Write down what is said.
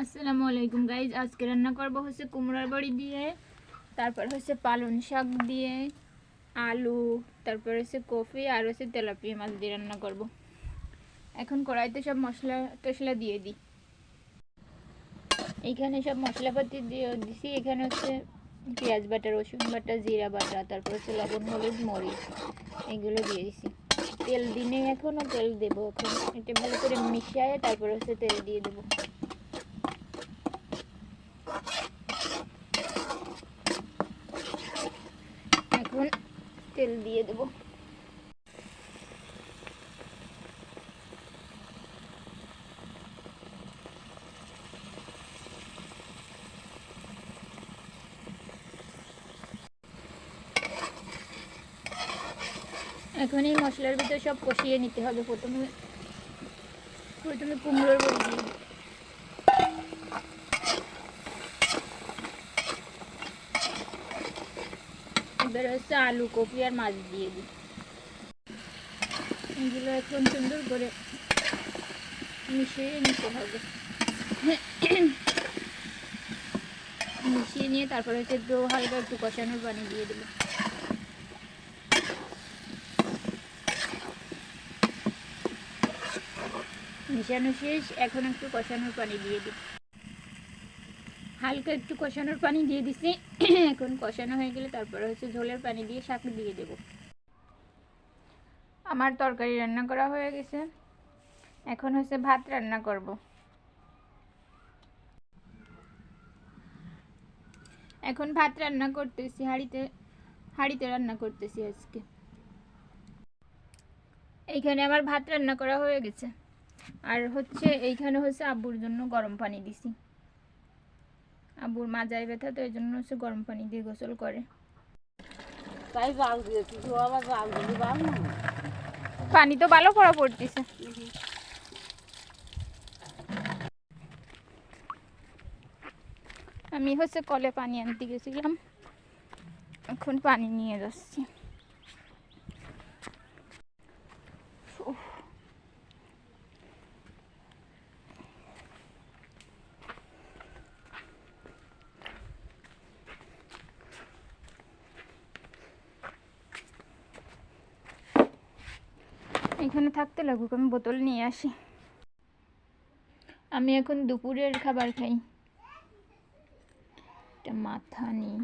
আসসালামু আলাইকুম গাইজ, আজকে রান্না করবো হচ্ছে কুমড়ার বড়ি দিয়ে, তারপর হচ্ছে পালং শাক দিয়ে, আলু, তারপর হচ্ছে কফি আর হচ্ছে তেলাপিয়া মাছ দিয়ে রান্না করব। এখন কড়াইতে সব মশলা টশলা দিয়ে দিই। এইখানে সব মশলাপাতি দিয়ে দিছি। এখানে হচ্ছে পেঁয়াজ বাটা, রসুন বাটা, জিরা বাটা, তারপর হচ্ছে লবণ, হলুদ, মরিচ এগুলো দিয়ে দিছি। তেল দিনে এখনও তেল দেবো। এখন এটা ভালো করে মিশিয়ে তারপর হচ্ছে তেল দিয়ে দেবো। এখন তেল দিয়ে দেব। এখন এই মশলার ভিতরে সব কষিয়ে নিতে হবে। প্রথমে কুমড়োর বড়ি দিয়ে এবার হচ্ছে আলু, কপি আর মাছ দিয়ে দিই। এগুলো এখন সুন্দর করে মিশিয়ে নিতে হবে। মিশিয়ে নিয়ে তারপর হচ্ছে একটু হালকা একটু কষানোর পানি দিয়ে দেবো। মিশানো শেষ। এখন একটু কষানোর পানি দিয়ে দিই। হালকা একটু কষানোর পানি দিয়ে দিছি। এখন কষানো হয়ে গেলে তারপরে হচ্ছে ঝোলের পানি দিয়ে শাক দিয়ে দেব। আমার তরকারি রান্না করা হয়ে গেছে। এখন হচ্ছে ভাত রান্না করব। এখন ভাত রান্না করতেছি, হাঁড়িতে রান্না করতেছি আজকে। এইখানে আমার ভাত রান্না করা হয়ে গেছে। আর হচ্ছে এইখানে হচ্ছে আব্বুর জন্য গরম পানি দিছি। আব্বুর মাজায় ব্যথা, তো এই জন্য হচ্ছে গরম পানি দিয়ে গোসল করে। পানি তো ভালো পড়া পড়তেছে। আমি হচ্ছে কলে পানি আনতে গেছিলাম, এখন পানি নিয়ে যাচ্ছি। এখানে থাকতে লাগুক, আমি বোতল নিয়ে আসি। আমি এখন দুপুরের খাবার খাই। একটা মাথা নিই।